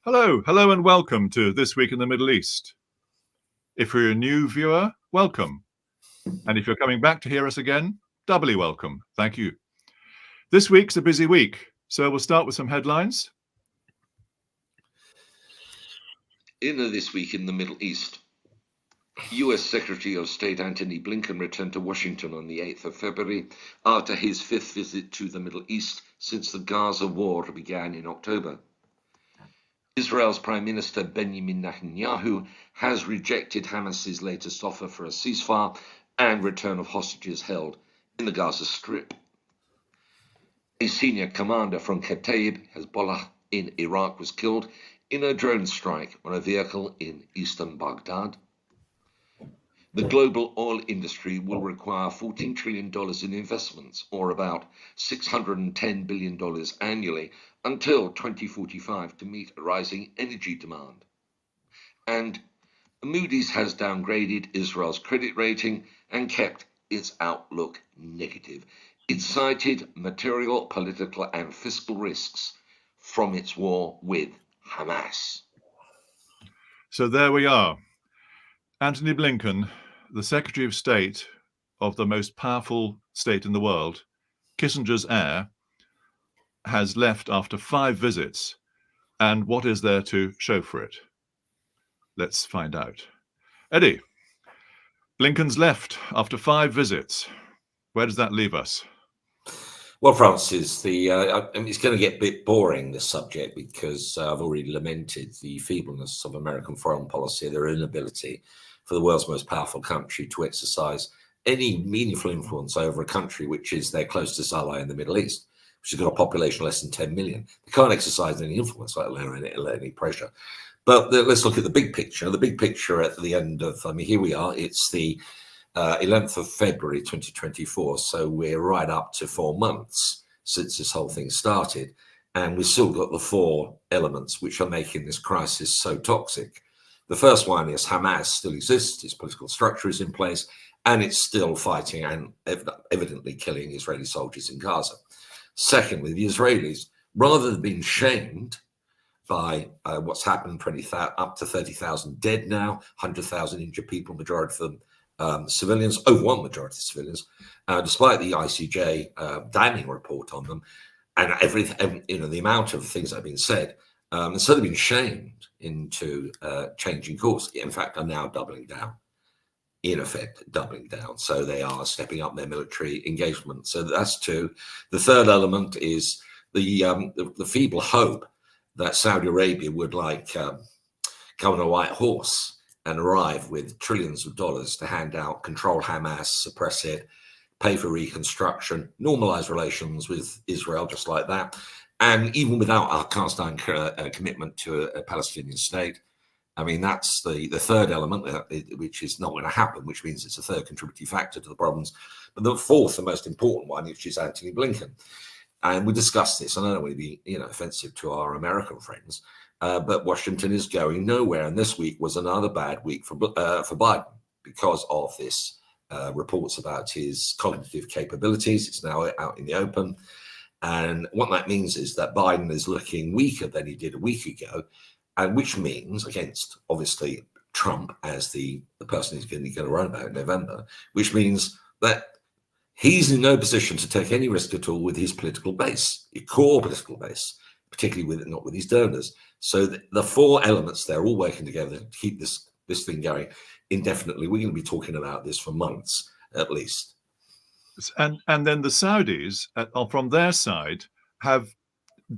Hello and welcome to This Week in the Middle East. If you're a new viewer, welcome. And if you're coming back to hear us again, doubly welcome. Thank you. This week's a busy week, so we'll start with some headlines. In This Week in the Middle East, US Secretary of State Antony Blinken returned to Washington on the 8th of February after his fifth visit to the Middle East since the Gaza war began in October. Israel's Prime Minister Benjamin Netanyahu has rejected Hamas's latest offer for a ceasefire and return of hostages held in the Gaza Strip. A senior commander from Kataib, Hezbollah in Iraq, was killed in a drone strike on a vehicle in eastern Baghdad. The global oil industry will require $14 trillion in investments, or about $610 billion annually, until 2045 to meet rising energy demand. And Moody's has downgraded Israel's credit rating and kept its outlook negative. It cited material, political, and fiscal risks from its war with Hamas. So there we are. Antony Blinken, the Secretary of State of the most powerful state in the world, Kissinger's heir, has left after 5 visits. And what is there to show for it? Let's find out. Eddie, Blinken's left after 5 visits. Where does that leave us? Well, Francis, it's going to get a bit boring, this subject, because I've already lamented the feebleness of American foreign policy, their inability for the world's most powerful country to exercise any meaningful influence over a country which is their closest ally in the Middle East, which has got a population less than 10 million. They can't exercise any influence, let alone any pressure. But let's look at the big picture. The big picture at the end of, here we are. It's the 11th of February 2024, so we're right up to 4 months since this whole thing started, and we've still got the 4 elements which are making this crisis so toxic. The first one is Hamas still exists, its political structure is in place, and it's still fighting and evidently killing Israeli soldiers in Gaza. Secondly, the Israelis, rather than being shamed by what's happened, up to 30,000 dead now, 100,000 injured people, majority of them civilians, overwhelming majority of civilians, despite the ICJ damning report on them, and everything, the amount of things that have been said, instead of being shamed into changing course, in fact, are now doubling down. In effect, doubling down. So they are stepping up their military engagement. So that's 2. The third element is the feeble hope that Saudi Arabia would come on a white horse and arrive with trillions of dollars to hand out, control Hamas, suppress it, pay for reconstruction, normalize relations with Israel just like that. And even without our cast iron commitment to a Palestinian state, that's the third element, which is not going to happen, which means it's a third contributing factor to the problems. But the fourth, the most important one, which is Antony Blinken. And we discussed this, and I don't want to be offensive to our American friends, but Washington is going nowhere. And this week was another bad week for Biden because of this reports about his cognitive capabilities. It's now out in the open. And what that means is that Biden is looking weaker than he did a week ago, and which means, against obviously Trump as the person he's going to run about in November, which means that he's in no position to take any risk at all with his political base, his core political base, particularly not with his donors. So the 4 elements, they're all working together to keep this thing going indefinitely. We're going to be talking about this for months at least. And then the Saudis, from their side, have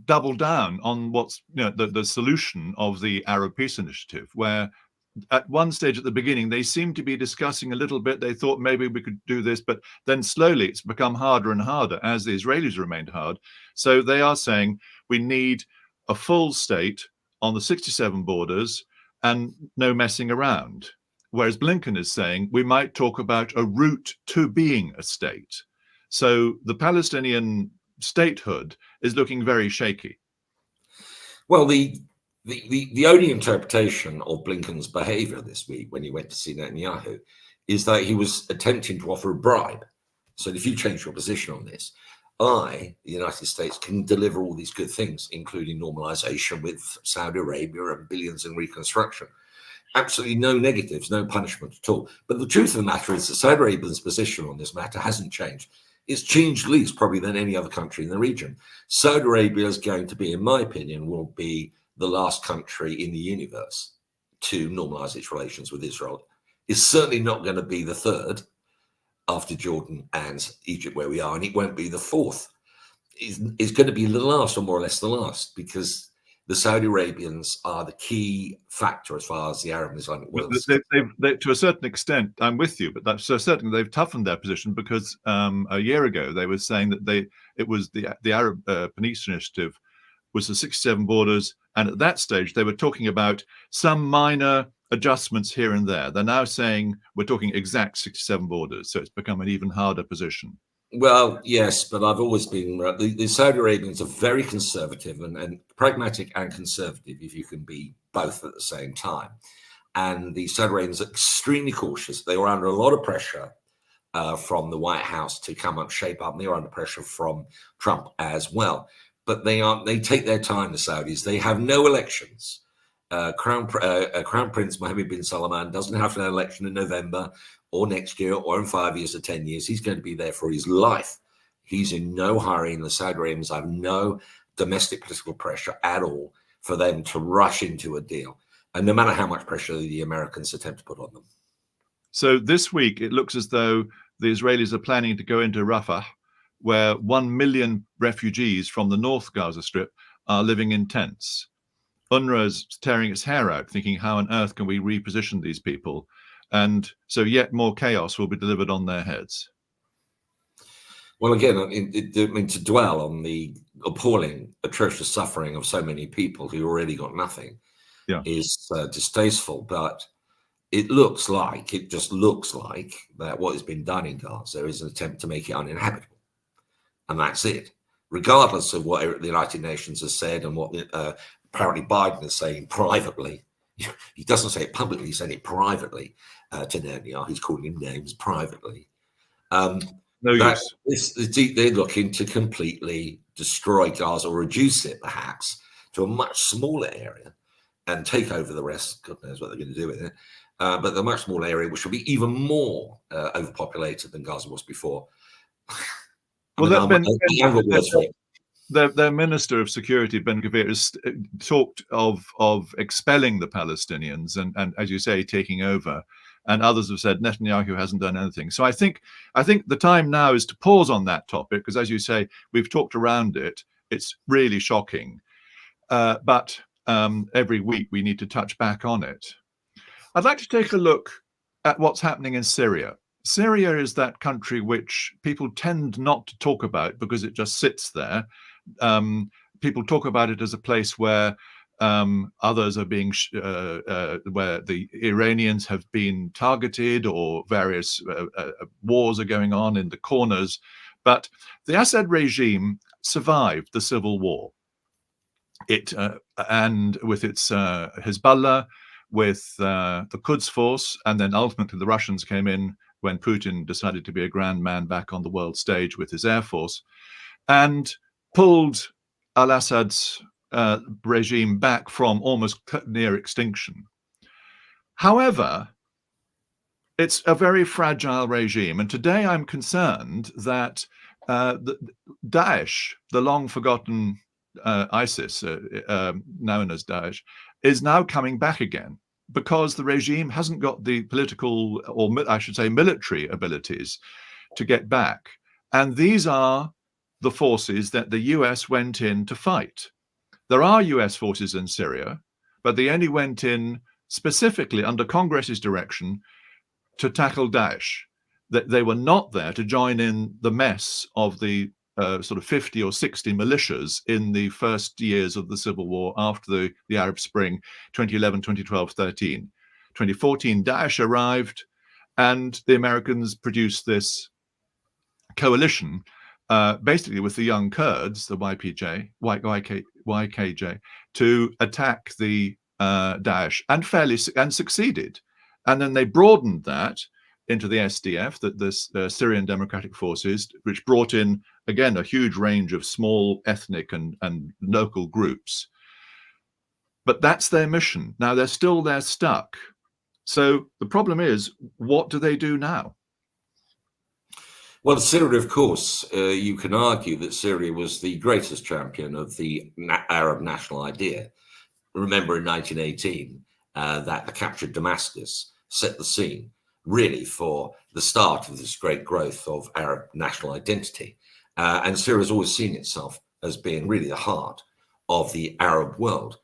doubled down on what's the solution of the Arab Peace Initiative, where at one stage at the beginning they seemed to be discussing a little bit. They thought maybe we could do this, but then slowly it's become harder and harder as the Israelis remained hard. So they are saying we need a full state on the 67 borders and no messing around. Whereas Blinken is saying we might talk about a route to being a state. So the Palestinian statehood is looking very shaky. Well, the only interpretation of Blinken's behavior this week when he went to see Netanyahu is that he was attempting to offer a bribe. So if you change your position on this, the United States, can deliver all these good things, including normalization with Saudi Arabia and billions in reconstruction. Absolutely no negatives, no punishment at all. But the truth of the matter is that Saudi Arabia's position on this matter hasn't changed. It's changed least probably than any other country in the region. Saudi Arabia is going to be, in my opinion, will be the last country in the universe to normalize its relations with Israel. It's certainly not going to be the third after Jordan and Egypt, where we are, and it won't be the fourth. It's going to be the last, or more or less the last, because the Saudi Arabians are the key factor as far as the Arab and Islamic world is. They, to a certain extent, I'm with you, but that's so certainly they've toughened their position, because a year ago they were saying that it was the Arab Peninsula Initiative was the 67 borders, and at that stage they were talking about some minor adjustments here and there. They're now saying we're talking exact 67 borders, so it's become an even harder position. Well, yes, but I've always been the Saudi Arabians are very conservative and pragmatic and conservative, if you can be both at the same time. And the Saudi Arabians are extremely cautious. They were under a lot of pressure from the White House to come up, shape up. And they were under pressure from Trump as well. But they take their time, the Saudis. They have no elections. Crown Prince Mohammed bin Salman doesn't have an election in November or next year or in 5 years or 10 years. He's going to be there for his life. He's in no hurry, and the Saudi Arabians have no domestic political pressure at all for them to rush into a deal, and no matter how much pressure the Americans attempt to put on them. So this week, it looks as though the Israelis are planning to go into Rafah, where 1 million refugees from the North Gaza Strip are living in tents. UNRWA is tearing its hair out, thinking, how on earth can we reposition these people? And so yet more chaos will be delivered on their heads. Well, again, I mean, to dwell on the appalling, atrocious suffering of so many people who already got nothing is distasteful. But it just looks like that what has been done in Gaza is an attempt to make it uninhabitable. And that's it, regardless of what the United Nations has said and what apparently Biden is saying privately. He doesn't say it publicly, he's saying it privately to Netanyahu. He's calling him names privately. No use. They're looking to completely destroy Gaza, or reduce it perhaps to a much smaller area and take over the rest. God knows what they're going to do with it. But the much smaller area, which will be even more overpopulated than Gaza was before. Their Minister of Security, Ben-Gvir, has talked of expelling the Palestinians and, as you say, taking over. And others have said Netanyahu hasn't done anything. So I think the time now is to pause on that topic, because, as you say, we've talked around it. It's really shocking. But every week we need to touch back on it. I'd like to take a look at what's happening in Syria. Syria is that country which people tend not to talk about because it just sits there. People talk about it as a place where others are being, where the Iranians have been targeted, or various wars are going on in the corners. But the Assad regime survived the civil war. And with its Hezbollah, with the Quds force, and then ultimately the Russians came in when Putin decided to be a grand man back on the world stage with his air force, and pulled al-Assad's regime back from almost near extinction. However, it's a very fragile regime, and today I'm concerned that Daesh, the long-forgotten ISIS, known as Daesh, is now coming back again, because the regime hasn't got the political, or I should say military, abilities to get back. And these are the forces that the US went in to fight. There are US forces in Syria, but they only went in specifically under Congress's direction to tackle Daesh. That they were not there to join in the mess of the sort of 50 or 60 militias in the first years of the civil war after the Arab Spring, 2011, 2012, 13. 2014, Daesh arrived, and the Americans produced this coalition, basically with the young Kurds, the YKJ, to attack the Daesh, and succeeded. And then they broadened that into the SDF, the Syrian Democratic Forces, which brought in again, a huge range of small ethnic and local groups. But that's their mission. Now they're still there stuck. So the problem is, what do they do now? Well, Syria, of course, you can argue that Syria was the greatest champion of the Arab national idea. Remember in 1918 that the capture of Damascus set the scene really for the start of this great growth of Arab national identity. And Syria has always seen itself as being really the heart of the Arab world.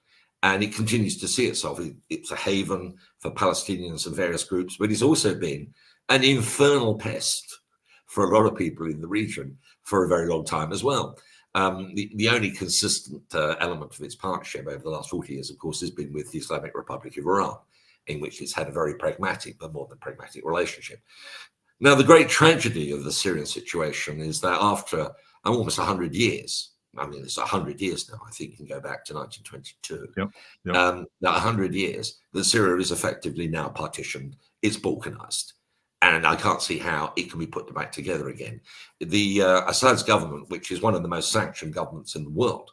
And it continues to see itself. It's a haven for Palestinians and various groups, but it's also been an infernal pest for a lot of people in the region for a very long time as well. The only consistent element of its partnership over the last 40 years, of course, has been with the Islamic Republic of Iran, in which it's had a very pragmatic, but more than pragmatic relationship. Now, the great tragedy of the Syrian situation is that after almost 100 years, I mean, it's 100 years now, I think you can go back to 1922. Yep. Now, 100 years, that Syria is effectively now partitioned, it's balkanized. And I can't see how it can be put back together again. The Assad's government, which is one of the most sanctioned governments in the world,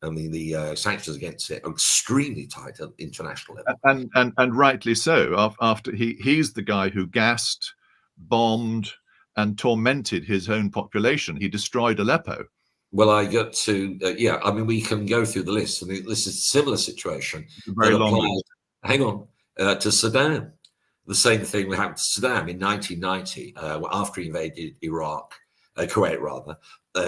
I mean, the sanctions against it are extremely tight at international level. And rightly so. After he's the guy who gassed, bombed, and tormented his own population. He destroyed Aleppo. Well, I get to, yeah, I mean, we can go through the list. I mean, this is a similar situation. Very long list. Hang on, to Saddam. The same thing happened to Saddam in 1990, after he invaded Iraq, Kuwait rather.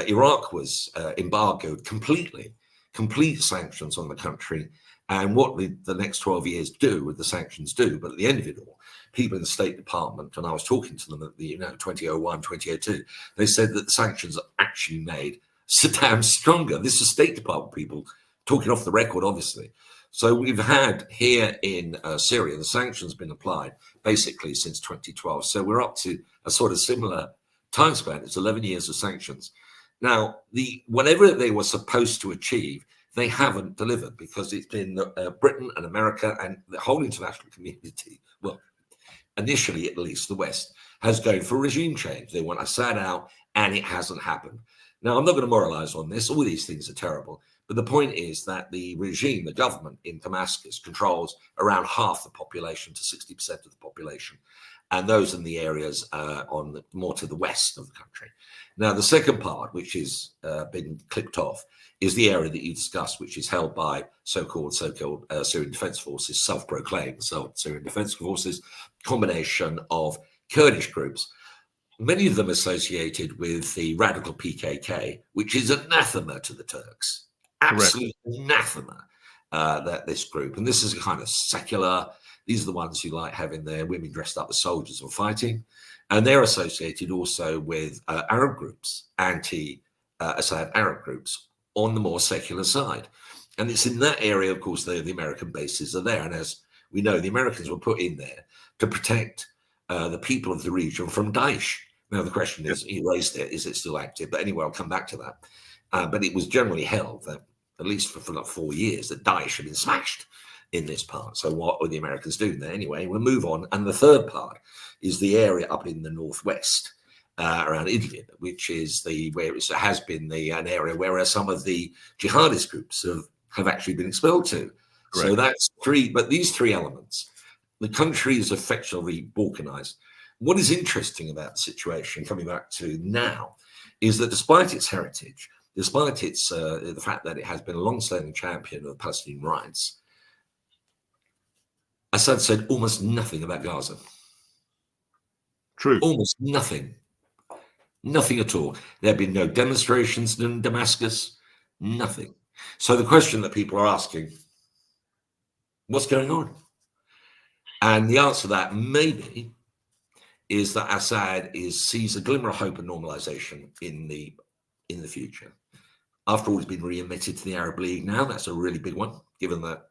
Iraq was embargoed completely, complete sanctions on the country. And what the next 12 years do, with the sanctions do, but at the end of it all, people in the State Department, and I was talking to them at the 2001, 2002, they said that the sanctions actually made Saddam stronger. This is State Department people talking off the record, obviously. So we've had here in Syria, the sanctions been applied basically since 2012. So we're up to a sort of similar time span. It's 11 years of sanctions. Now, whatever they were supposed to achieve, they haven't delivered, because it's been Britain and America and the whole international community, well, initially at least the West, has gone for regime change. They want Assad out, and it hasn't happened. Now, I'm not going to moralize on this. All these things are terrible. But the point is that the regime, the government in Damascus, controls around half the population to 60% of the population. And those in the areas more to the west of the country. Now, the second part, which has been clipped off, is the area that you discussed, which is held by so-called Syrian Defense Forces, self-proclaimed Syrian Defense Forces, combination of Kurdish groups, many of them associated with the radical PKK, which is anathema to the Turks. Absolute anathema, that this group. And this is a kind of secular, these are the ones who like having their women dressed up as soldiers and fighting. And they're associated also with Arab groups, anti-Assad Arab groups on the more secular side. And it's in that area, of course, the American bases are there. And as we know, the Americans were put in there to protect the people of the region from Daesh. Now, the question is, he raised it, is it still active? But anyway, I'll come back to that. But it was generally held that, at least for like 4 years, that Daesh had been smashed in this part. So what were the Americans doing there? Anyway, we'll move on. And the third part is the area up in the northwest around Idlib, which is where it has been an area where some of the jihadist groups have actually been expelled to. Correct. So that's three. But these three elements, the country is effectively balkanized. What is interesting about the situation, coming back to now, is that despite its heritage, despite its the fact that it has been a long-standing champion of Palestinian rights, Assad said almost nothing about Gaza. True. Almost nothing. Nothing at all. There have been no demonstrations in Damascus, nothing. So the question that people are asking, what's going on? And the answer to that maybe is that Assad sees a glimmer of hope and normalization in the future. After all, he's been readmitted to the Arab League now. That's a really big one, given that,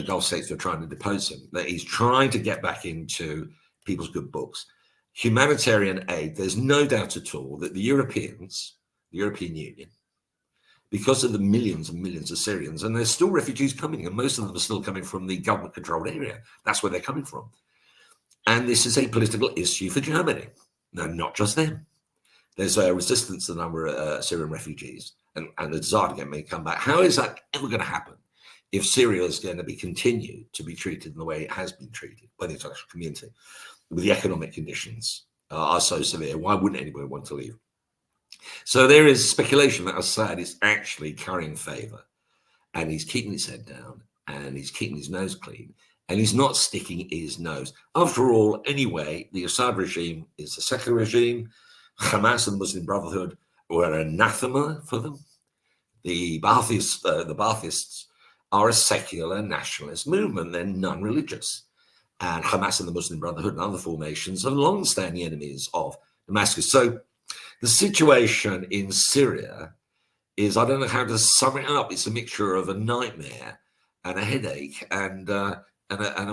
Gulf states are trying to depose him. That he's trying to get back into people's good books. Humanitarian aid, there's no doubt at all that the European Union, because of the millions and millions of Syrians, and there's still refugees coming, and most of them are still coming from the government-controlled area. That's where they're coming from. And this is a political issue for Germany. No, not just them. There's a resistance to the number of Syrian refugees and a desire to get many come back. How is that ever going to happen if Syria is going to be continued to be treated in the way it has been treated by the international community, with the economic conditions are so severe? Why wouldn't anybody want to leave? So there is speculation that Assad is actually currying favor, and he's keeping his head down, and he's keeping his nose clean, and he's not sticking his nose. After all, anyway, the Assad regime is a secular regime. Hamas and the Muslim Brotherhood were anathema for them. The Baathists are a secular nationalist movement. They're non-religious. And Hamas and the Muslim Brotherhood and other formations are long-standing enemies of Damascus. So the situation in Syria is, I don't know how to sum it up. It's a mixture of a nightmare and a headache and a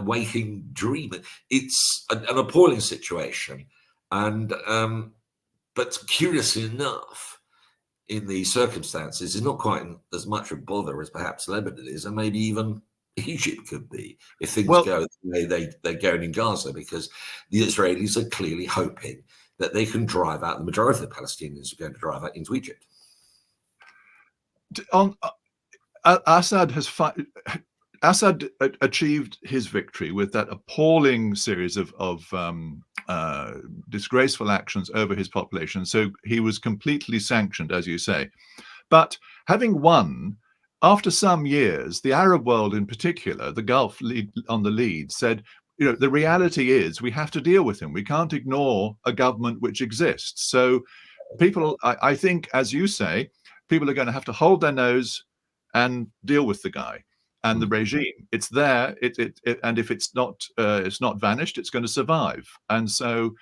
waking dream. It's an appalling situation. And but curiously enough, in these circumstances, it's not quite as much a bother as perhaps Lebanon is, and maybe even Egypt could be, if things go the way they're going in Gaza, because the Israelis are clearly hoping that they can drive out the majority of the Palestinians are going to drive out into Egypt. Assad achieved his victory with that appalling series of disgraceful actions over his population. So he was completely sanctioned, as you say. But having won, after some years, the Arab world in particular, the Gulf on the lead, said, the reality is we have to deal with him. We can't ignore a government which exists. So people, I think, as you say, people are going to have to hold their nose and deal with the guy and the regime. It's there, and if it's not vanished, it's going to survive. And so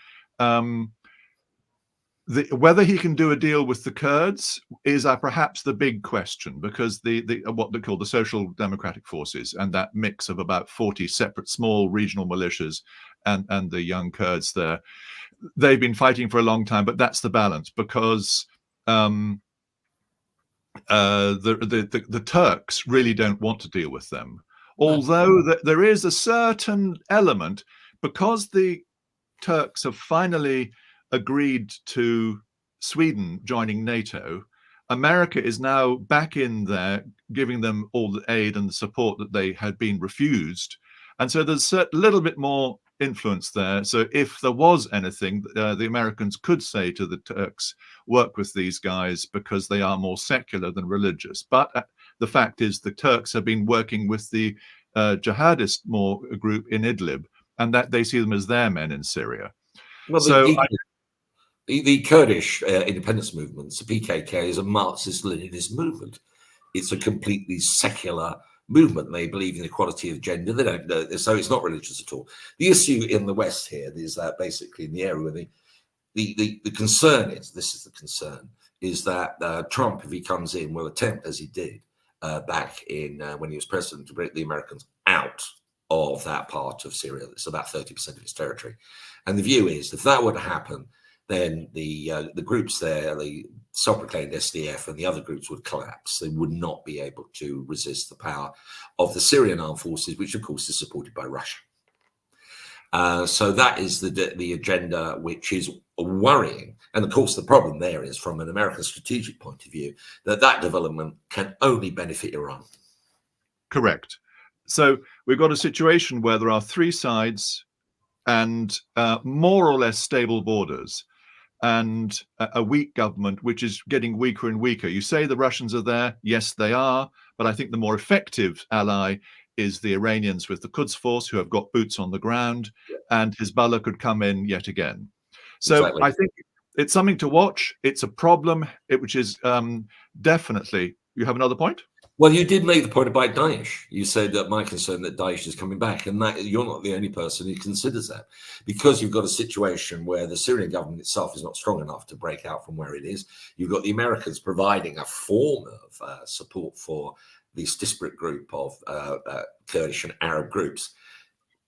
whether he can do a deal with the Kurds is perhaps the big question, because the what they call the social democratic forces and that mix of about 40 separate small regional militias and the young Kurds there, they've been fighting for a long time, but that's the balance, because the Turks really don't want to deal with them, although there is a certain element, because the Turks have finally agreed to Sweden joining NATO. America is now back in there, giving them all the aid and the support that they had been refused, and so there's a little bit more influence there. So if there was anything, the Americans could say to the Turks, work with these guys because they are more secular than religious. But the fact is the Turks have been working with the jihadist group in Idlib, and that they see them as their men in Syria. Well, so the Kurdish independence movements, the PKK, is a Marxist-Leninist movement. It's a completely secular movement. They believe in equality of gender. They don't, so it's not religious at all. The issue in the West here is that basically in the area where the concern is, this is the concern, is that Trump, if he comes in, will attempt, as he did back in when he was president, to bring the Americans out of that part of Syria. It's about 30% of its territory. And the view is, if that were to happen, then the groups there, the self-proclaimed SDF and the other groups would collapse. They would not be able to resist the power of the Syrian armed forces, which of course is supported by Russia. So that is the agenda, which is worrying. And of course, the problem there is, from an American strategic point of view, that development can only benefit Iran. Correct. So we've got a situation where there are three sides and more or less stable borders, and a weak government, which is getting weaker and weaker. You say the Russians are there. Yes, they are. But I think the more effective ally is the Iranians with the Quds Force, who have got boots on the ground, and Hezbollah could come in yet again. So exactly. I think it's something to watch. It's a problem, which is definitely. You have another point? Well, you did make the point about Daesh. You said that my concern that Daesh is coming back, and that you're not the only person who considers that, because you've got a situation where the Syrian government itself is not strong enough to break out from where it is. You've got the Americans providing a form of support for this disparate group of Kurdish and Arab groups.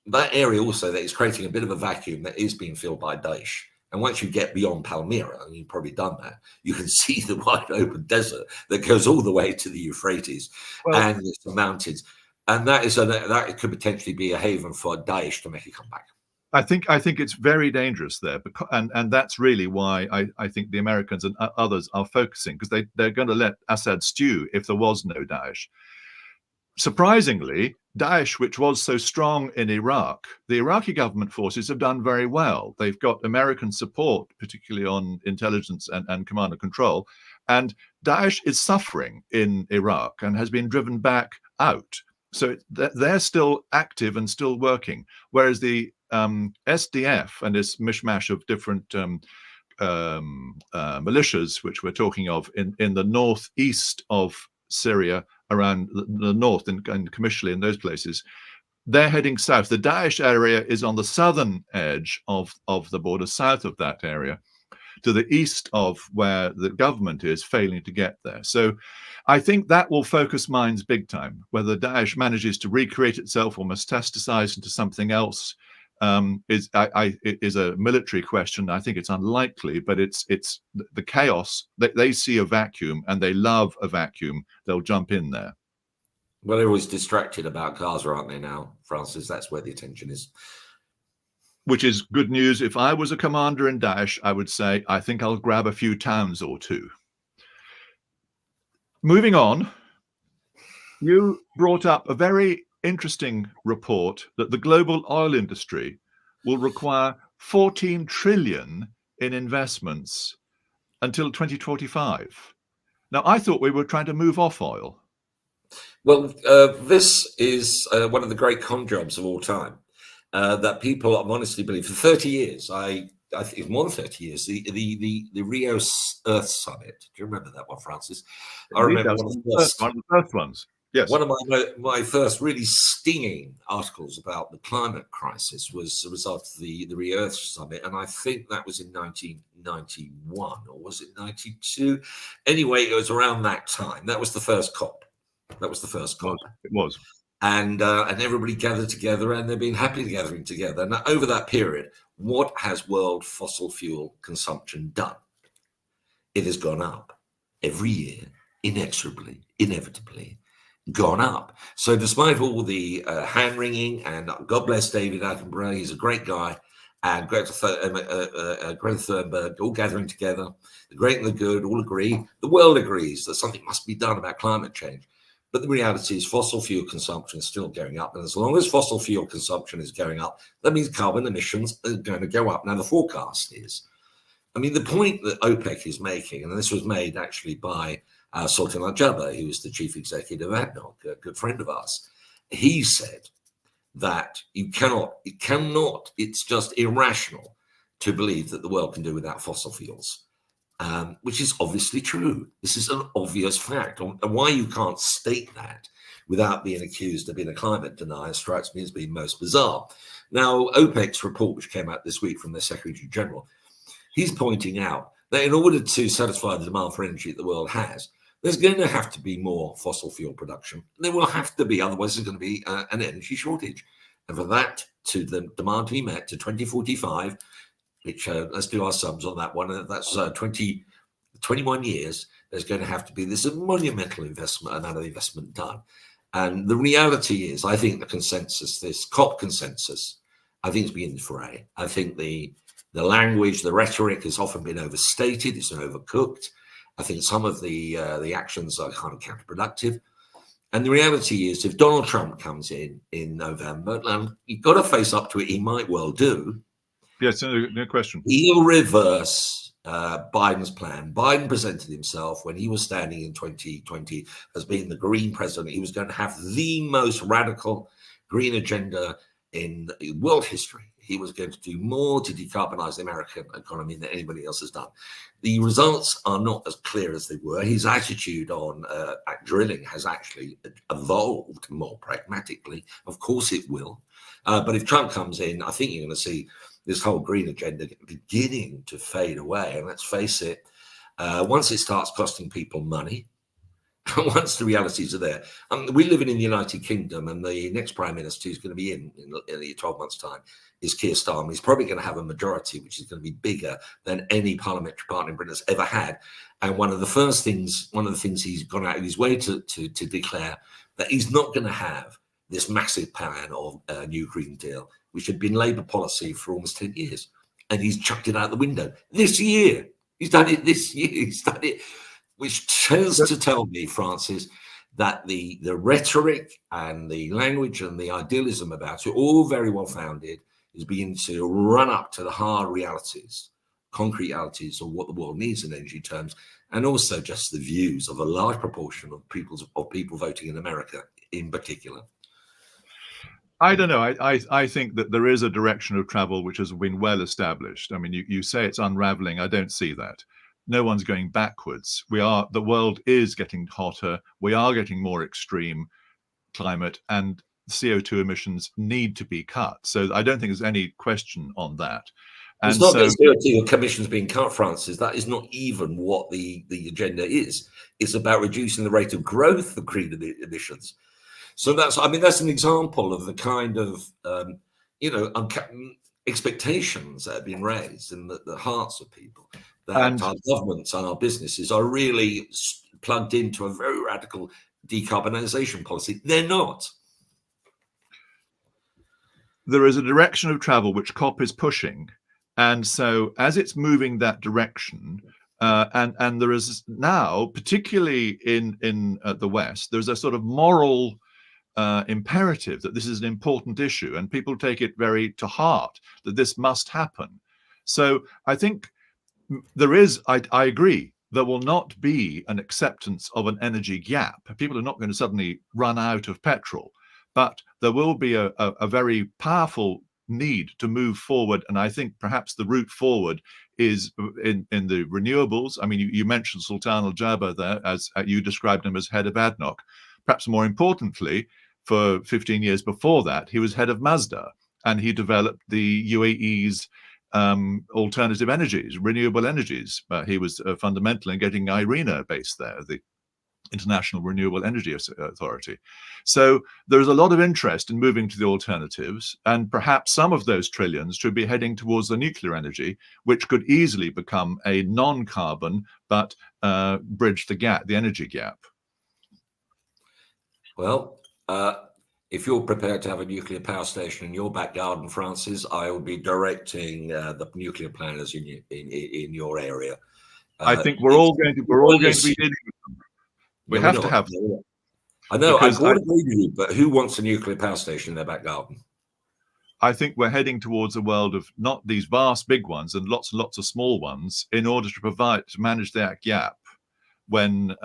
That area also that is creating a bit of a vacuum that is being filled by Daesh. And once you get beyond Palmyra, and you've probably done that, you can see the wide open desert that goes all the way to the Euphrates and the mountains. And that could potentially be a haven for Daesh to make a comeback. I think it's very dangerous there, because, and that's really why I think the Americans and others are focusing, because they're going to let Assad stew if there was no Daesh. Surprisingly, Daesh, which was so strong in Iraq, the Iraqi government forces have done very well. They've got American support, particularly on intelligence and command and control. And Daesh is suffering in Iraq and has been driven back out. So they're still active and still working. Whereas the SDF and this mishmash of different militias, which we're talking of in the northeast of Syria, around the north and commercially in those places, they're heading south. The Daesh area is on the southern edge of the border, south of that area, to the east of where the government is failing to get there. So I think that will focus minds big time. Whether Daesh manages to recreate itself or metastasize into something else is a military question. I think it's unlikely, but it's the chaos. They see a vacuum and they love a vacuum. They'll jump in there. Well, they're always distracted about Gaza, aren't they now, Francis? That's where the attention is. Which is good news. If I was a commander in Daesh, I would say, I think I'll grab a few towns or two. Moving on, you brought up a very interesting report that the global oil industry will require 14 trillion in investments until 2045. Now, I thought we were trying to move off oil. Well, this is one of the great con jobs of all time that people honestly believe. For 30 years, I think it's more than 30 years, the Rio Earth Summit. Do you remember that one, Francis? I remember one of the first ones. Yes. One of my first really stinging articles about the climate crisis was a result of the Rio Earth Summit, and I think that was in 1991, or was it 92? Anyway, it was around that time. That was the first COP. It was. And everybody gathered together, and they've been happily gathering together. Now, over that period, what has world fossil fuel consumption done? It has gone up every year, inexorably, inevitably gone up. So despite all the hand-wringing, and God bless David Attenborough, he's a great guy, and Greta Thunberg, all gathering together, the great and the good all agree, the world agrees that something must be done about climate change. But the reality is fossil fuel consumption is still going up. And as long as fossil fuel consumption is going up, that means carbon emissions are going to go up. Now, the forecast is, I mean, the point that OPEC is making, and this was made actually by Sultan Al-Jaber, who was the chief executive of ADNOC, a good friend of ours, he said that it's just irrational to believe that the world can do without fossil fuels. Which is obviously true. This is an obvious fact. And why you can't state that without being accused of being a climate denier strikes me as being most bizarre. Now, OPEC's report, which came out this week from their Secretary General, he's pointing out that in order to satisfy the demand for energy that the world has, there's going to have to be more fossil fuel production. There will have to be, otherwise there's going to be an energy shortage. And for that, to the demand to be met to 2045, which let's do our sums on that one. That's 21 years. There's going to have to be this monumental amount of investment done. And the reality is, I think the consensus, this COP consensus, I think it's beginning to fray. I think the language, the rhetoric has often been overstated. It's been overcooked. I think some of the actions are kind of counterproductive. And the reality is, if Donald Trump comes in November, you've got to face up to it. He might well do. Yes, no question. He'll reverse Biden's plan. Biden presented himself when he was standing in 2020 as being the green president. He was going to have the most radical green agenda in world history. He was going to do more to decarbonize the American economy than anybody else has done. The results are not as clear as they were. His attitude on drilling has actually evolved more pragmatically. Of course it will. But if Trump comes in, I think you're going to see this whole green agenda beginning to fade away. And let's face it, once it starts costing people money, once the realities are there. We live in the United Kingdom, and the next Prime Minister who's going to be in 12 months' time is Keir Starmer. He's probably going to have a majority, which is going to be bigger than any parliamentary party in Britain has ever had. And one of the things he's gone out of his way to declare that he's not going to have this massive plan of a new Green Deal. which had been Labour policy for almost 10 years. And he's chucked it out the window this year. He's done it this year. He's done it, which tends to tell me, Francis, that the rhetoric and the language and the idealism about it, all very well founded, is beginning to run up to the hard realities, concrete realities of what the world needs in energy terms, and also just the views of a large proportion of people voting in America in particular. I don't know. I think that there is a direction of travel which has been well established. I mean, you say it's unraveling. I don't see that. No one's going backwards. The world is getting hotter. We are getting more extreme climate, and CO2 emissions need to be cut. So I don't think there's any question on that. And it's not that CO2 emissions being cut, Francis. That is not even what the agenda is. It's about reducing the rate of growth of green emissions. So that's an example of the kind of expectations that have been raised in the hearts of people, that our governments and our businesses are really plugged into a very radical decarbonisation policy. They're not. There is a direction of travel which COP is pushing, and so as it's moving that direction, and there is now, particularly in the West, there's a sort of moral imperative that this is an important issue, and people take it very to heart that this must happen. So I think there is, I agree, there will not be an acceptance of an energy gap. People are not going to suddenly run out of petrol, but there will be a very powerful need to move forward. And I think perhaps the route forward is in the renewables. I mean, you mentioned Sultan Al Jaber there, as you described him as head of ADNOC. Perhaps more importantly, for 15 years before that, he was head of Mazda, and he developed the UAE's alternative energies, renewable energies. He was fundamental in getting IRENA based there, the International Renewable Energy Authority. So there's a lot of interest in moving to the alternatives, and perhaps some of those trillions should be heading towards the nuclear energy, which could easily become a non-carbon but bridge the gap, the energy gap. Well, if you're prepared to have a nuclear power station in your back garden, Francis, I will be directing the nuclear planners in your area. I think we're all going to be dealing with them. We have to have them. I know, I would agree with you, but who wants a nuclear power station in their back garden? I think we're heading towards a world of not these vast big ones and lots of small ones in order to manage that gap. Because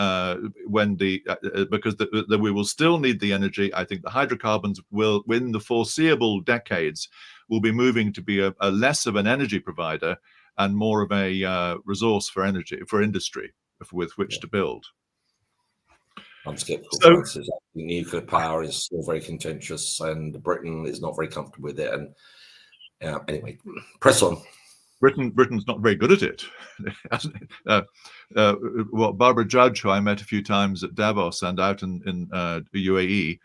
we will still need the energy. I think the hydrocarbons will, in the foreseeable decades, will be moving to be a less of an energy provider and more of a resource for industry with which to build. I'm skeptical, Francis. I think nuclear power is still very contentious, and Britain is not very comfortable with it. And anyway, press on. Britain's not very good at it. Barbara Judge, who I met a few times at Davos and out in the UAE,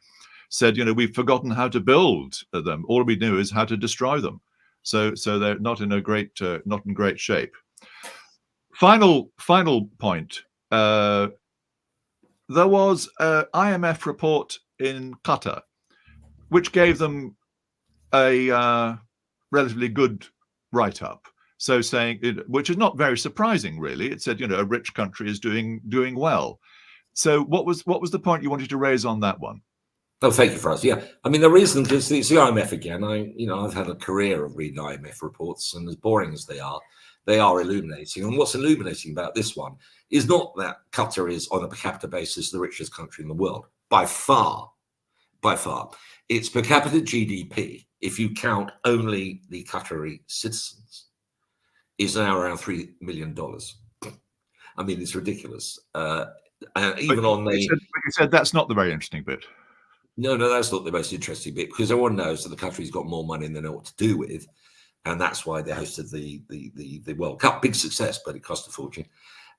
said, we've forgotten how to build them. All we know is how to destroy them. So they're not in great shape. Final point. There was an IMF report in Qatar, which gave them a relatively good write-up. So saying, which is not very surprising, really. It said, a rich country is doing well. So what was the point you wanted to raise on that one? Oh, thank you, Francis. Yeah, I mean, the reason, because it's the IMF again. I've had a career of reading IMF reports, and as boring as they are illuminating. And what's illuminating about this one is not that Qatar is, on a per capita basis, the richest country in the world. By far. Its per capita GDP, if you count only the Qatari citizens, is now around $3 million. I mean, it's ridiculous. You said that's not the very interesting bit. No, that's not the most interesting bit, because everyone knows that the country's got more money than they know what to do with. And that's why they hosted the World Cup. Big success, but it cost a fortune.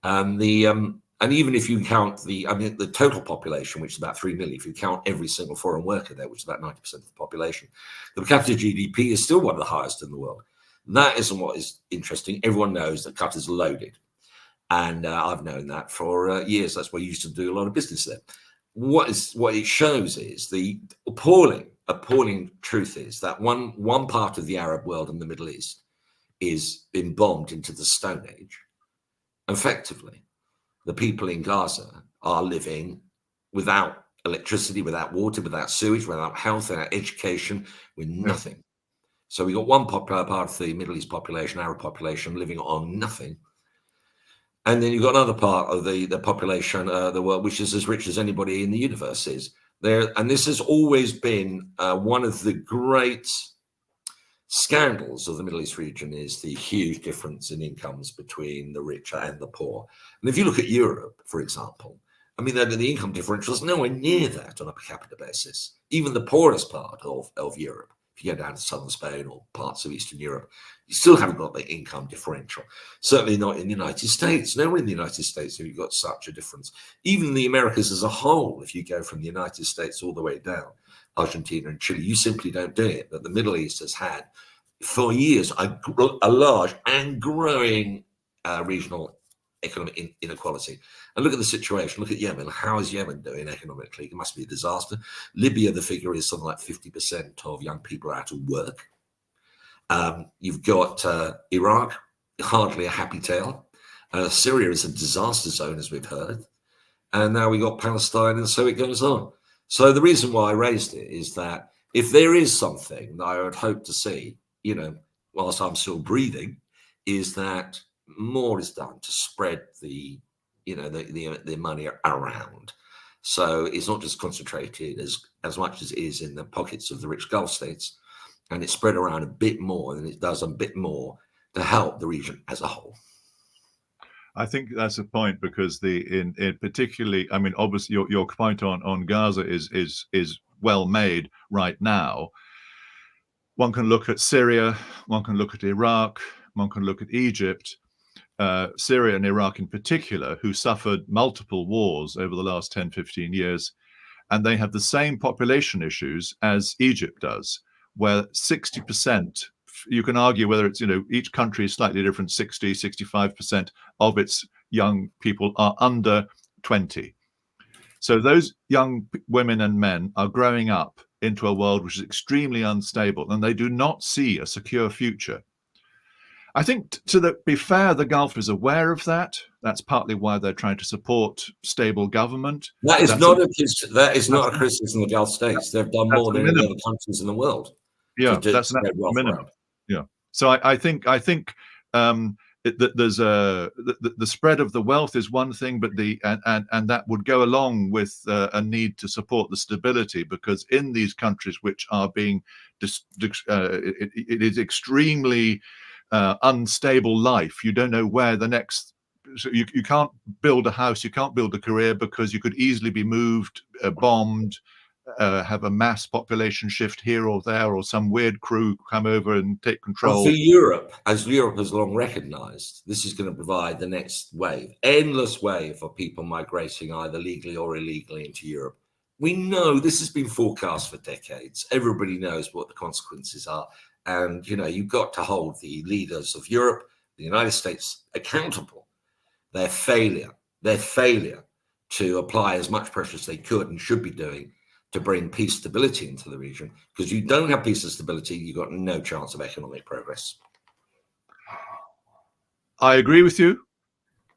And even if you count the total population, which is about 3 million, if you count every single foreign worker there, which is about 90% of the population, the per capita GDP is still one of the highest in the world. That isn't what is interesting. Everyone knows that Qatar's loaded. And I've known that for years. That's why I used to do a lot of business there. What it shows is the appalling appalling truth is that one part of the Arab world and the Middle East is been bombed into the Stone Age. Effectively, the people in Gaza are living without electricity, without water, without sewage, without health, without education, with nothing. So we got one part of the Middle East population, Arab population, living on nothing. And then you've got another part of the population, the world, which is as rich as anybody in the universe is. There, and this has always been one of the great scandals of the Middle East region, is the huge difference in incomes between the rich and the poor. And if you look at Europe, for example, I mean, the income differential is nowhere near that on a per capita basis. Even the poorest part of Europe, if you go down to southern Spain or parts of Eastern Europe, you still haven't got the income differential. Certainly not in the United States. Nowhere in the United States have you got such a difference. Even in the Americas as a whole, if you go from the United States all the way down, Argentina and Chile, you simply don't do it. But the Middle East has had, for years, a large and growing regional economic inequality. And look at the situation. Look at Yemen. How is Yemen doing economically? It must be a disaster. Libya, the figure is something like 50% of young people are out of work. You've got Iraq, hardly a happy tale. Syria is a disaster zone, as we've heard. And now we got Palestine, and so it goes on. So the reason why I raised it is that if there is something that I would hope to see, you know, whilst I'm still breathing, is that more is done to spread the money around. So it's not just concentrated as much as it is in the pockets of the rich Gulf states, and it's spread around a bit more, and it does a bit more to help the region as a whole. I think that's a point, because in particularly, I mean, obviously your point on Gaza is well made right now. One can look at Syria, one can look at Iraq, one can look at Egypt. Syria and Iraq in particular, who suffered multiple wars over the last 10, 15 years, and they have the same population issues as Egypt does, where 60%, you can argue whether it's, you know, each country is slightly different, 60, 65% of its young people are under 20. So those young women and men are growing up into a world which is extremely unstable, and they do not see a secure future. I think, to be fair, the Gulf is aware of that. That's partly why they're trying to support stable government. That is not a criticism of the Gulf states. They've done more than any other countries in the world. Yeah, that's an minimum. Yeah. So I think there's the spread of the wealth is one thing, but and that would go along with a need to support the stability, because in these countries which are being it is extremely unstable life. You don't know where the next, so you can't build a house, you can't build a career, because you could easily be moved, bombed, have a mass population shift here or there, or some weird crew come over and take control. And for Europe, as Europe has long recognized, this is going to provide the next wave, endless wave of people migrating either legally or illegally into Europe. We know this has been forecast for decades. Everybody knows what the consequences are. And, you know, you've got to hold the leaders of Europe, the United States, accountable. Their failure to apply as much pressure as they could and should be doing to bring peace, stability into the region. Because you don't have peace and stability, you've got no chance of economic progress. I agree with you.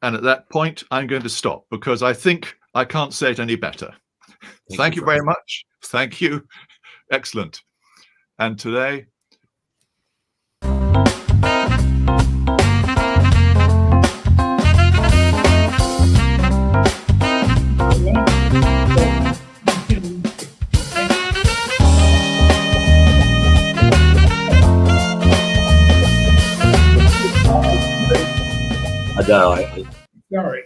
And at that point, I'm going to stop, because I think I can't say it any better. Thank you very much. Thank you. Excellent. And today, I know. Sorry.